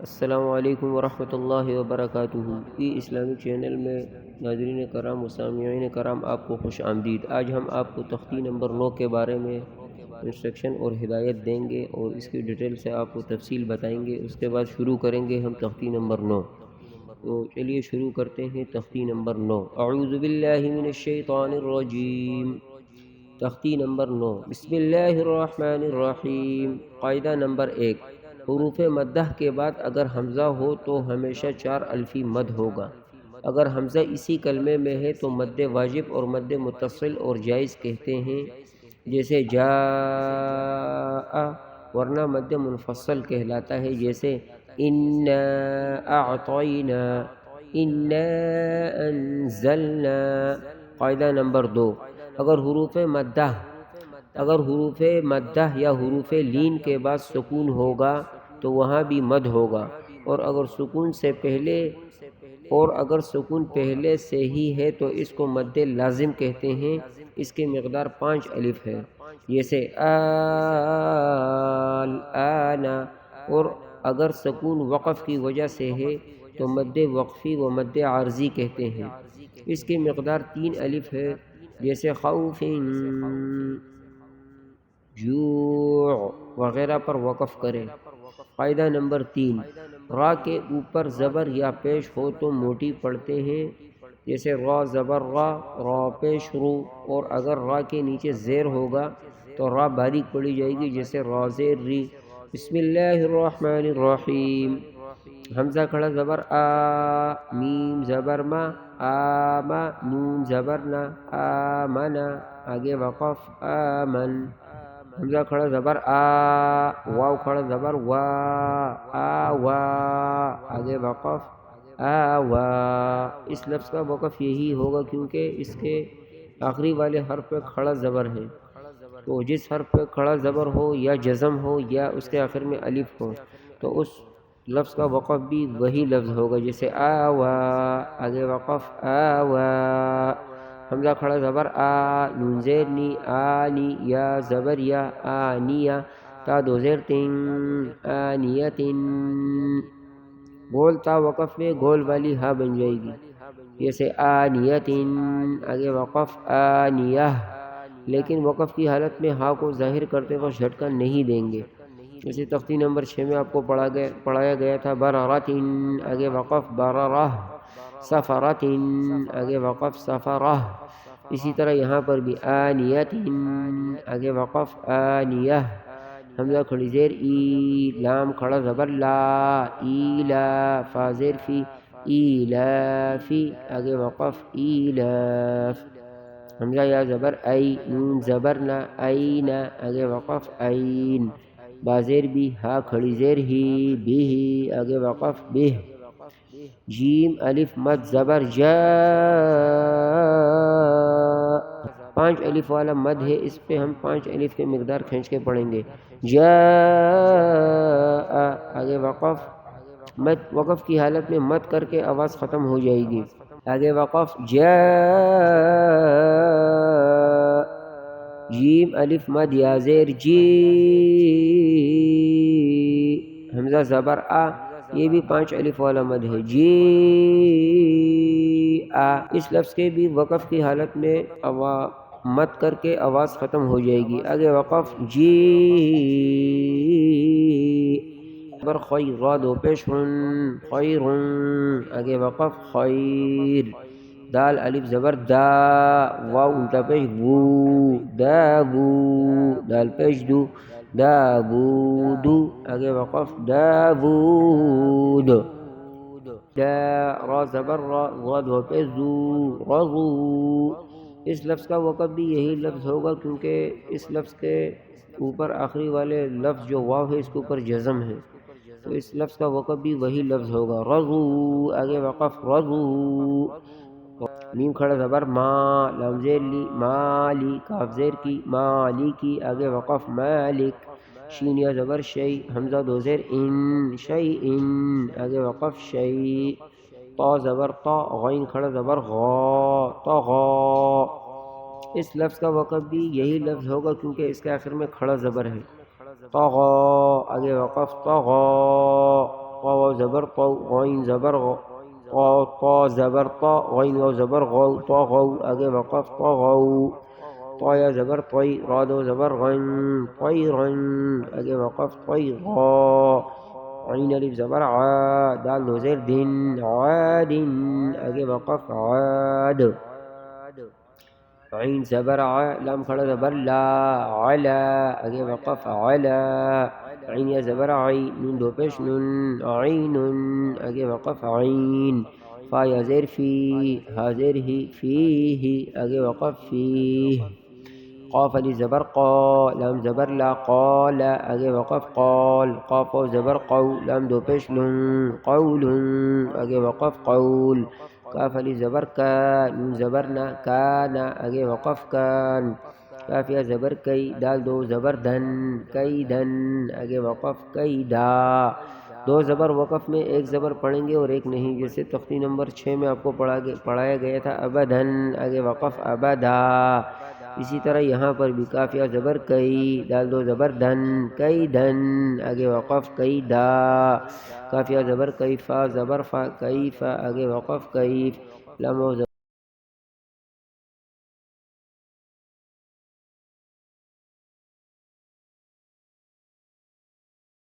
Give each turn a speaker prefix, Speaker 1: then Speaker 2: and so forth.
Speaker 1: السلام علیکم ورحمۃ اللہ وبرکاتہ کی اسلامک چینل میں ناظرین کرام و سامعین کرام آپ کو خوش آمدید۔ آج ہم آپ کو تختی نمبر 9 کے بارے میں انسٹرکشن اور ہدایت دیں گے اور اس کی ڈیٹیل سے آپ کو تفصیل بتائیں گے۔ اس کے بعد شروع کریں گے ہم تختی نمبر 9۔ تو چلیے شروع کرتے ہیں تختی نمبر 9۔ اعوذ باللہ من الشیطان الرجیم۔ تختی نمبر 9۔ بسم اللہ الرحمن الرحیم۔ قاعدہ نمبر 1، حروف مدہ کے بعد اگر حمزہ ہو تو ہمیشہ 4 الفی مد ہوگا۔ اگر حمزہ اسی کلمے میں ہے تو مد واجب اور مد متصل اور جائز کہتے ہیں، جیسے جاء، ورنہ مد منفصل کہلاتا ہے، جیسے انا اعطینا، انا انزلنا۔ قاعدہ نمبر 2، اگر حروف مدہ یا حروف لین کے بعد سکون ہوگا تو وہاں بھی مد ہوگا، اور اگر سکون پہلے سے ہی ہے تو اس کو مد لازم کہتے ہیں۔ اس کی مقدار 5 الف ہے، جیسے الآن، اور اگر سکون وقف کی وجہ سے ہے تو مد وقفی و مد عارضی کہتے ہیں۔ اس کی مقدار 3 الف ہے، جیسے خوف، جوع وغیرہ پر وقف کریں۔ قاعدہ نمبر 3، را کے اوپر زبر یا پیش ہو تو موٹی پڑھتے ہیں، جیسے را زبر را، را پیش رو، اور اگر را کے نیچے زیر ہوگا تو را باریک پڑھی جائے گی، جیسے را زیر ری۔ بسم اللہ الرحمن الرحیم۔ حمزہ کھڑا زبر آ، میم زبر ما، آما، نون زبر نا، آمنا، آگے وقف آمن۔ حمزہ کھڑا زبر آ، واو کھڑا زبر وا، آوا، آگے وقف آوا۔ اس لفظ کا وقف یہی ہوگا کیونکہ اس کے آخری والے حرف پہ کھڑا زبر ہے، تو جس حرف پہ کھڑا زبر ہو یا جزم ہو یا اس کے آخر میں الف ہو تو اس لفظ کا وقف بھی وہی لفظ ہوگا، جیسے آوا، آگے وقف آوا۔ حمزہ کھڑا زبر آ، نون زیر نی، آنی، یا زبر یا، آنیہ، تا دو زیر تن، آنیتن۔ گول تا وقف میں گول والی ہا بن جائے گی، جیسے آنیتن، آگے وقف آنیہ، لیکن وقف کی حالت میں ہا کو ظاہر کرتے وقت جھٹکا نہیں دیں گے۔ جیسے تختی نمبر 6 میں آپ کو پڑھایا گیا تھا، بررتن، آگے وقف بررہ، سفرتن، آگے وقف سفرہ۔ اسی طرح یہاں پر بھی آنیتن، آگے وقف آنیہ۔ حمزہ کھڑی زیر ای، لام کھڑا زبر لا، ایلا، فا زیر فی، ایلافی، آگے وقف ایلاف۔ حمزہ یا زبر ای، نون زبر نا، اینا، آگے وقف این۔ با زیر بھی، ہا کھڑی زیر ہی، بھی، آگے وقف بہ۔ جیم الف مد زبر جا، 5 الف والا مد ہے، اس پہ ہم 5 الف کی مقدار کھینچ کے پڑھیں گے۔ جا، آگے وقف کی حالت میں مد کر کے آواز ختم ہو جائے گی، آگے وقف جا۔ جیم الف مد یا زیر جی، حمزہ زبر آ، یہ بھی 5 الف والا مد ہے، جی آ۔ اس لفظ کے بھی وقف کی حالت میں مد کر کے آواز ختم ہو جائے گی، آگے وقف جی۔ زبر خیر، را دو پیش رن، خیرن، آگے وقف خیر۔ دال الف زبر دا، واو الٹا پیش وو، دابو، دال پیش دو، دابودو، آگے وقف داود۔ دا، را زبر را، را دو پیش زو، رضو۔ اس لفظ کا وقف بھی یہی لفظ ہوگا کیونکہ اس لفظ کے اوپر آخری والے لفظ جو واو ہے اس کے اوپر جزم ہے، تو اس لفظ کا وقف بھی وہی لفظ ہوگا، رضو، آگے وقف رضو۔ میم کھڑا زبر ما، لام زیر لی، مالی، کاف زیر کی، مالی کی، آگے وقف مالک۔ شین یا زبر شی، حمزہ دو زیر ان، شی ان، آگے وقف شی۔ طا زبر طا، غین کھڑا زبر غا، طغا۔ اس لفظ کا وقف بھی یہی لفظ ہوگا کیونکہ اس کے آخر میں کھڑا زبر ہے، طغا، آگے وقف طغا۔ واو زبر طو غين زبر غ طا زبر طا غين واو زبر غو طغوا آگے وقف طغوا طايا زبر طي را دو زبر غن طيرا آگے وقف طيرا عين الف زبر عا دال دو زیر دن عاد آگے وقف عاد عين زبر ع لام کھڑا زبر لا علا آگے وقف علا عين یا زبر عی نون دو پیش نون عین آگے وقف عین فا یا زیر فی ہا زیر ہی فیہ آگے وقف فیہ قاف علی زبر قا لام زبر لا قال آگے وقف قال قاف و زبر قو لام دو پیش لن قول آگے وقف قول کاف علی زبر کا نون زبر نا کانا آگے وقف کان کاف یا زبر کئی دال دو زبر دھن کئی دھن آگے وقف کئی دا دو زبر وقف میں ایک زبر پڑھیں گے اور ایک نہیں، جیسے تختی نمبر 6 میں آپ کو پڑھایا گیا تھا ابدھن آگے وقف ابدا، اسی طرح یہاں پر بھی کاف یا زبر کئی دال دو زبر دھن کئی دھن آگے وقف کئی دا کاف یا زبر کیفا زبر فا کیفا آگے وقف کیف لام و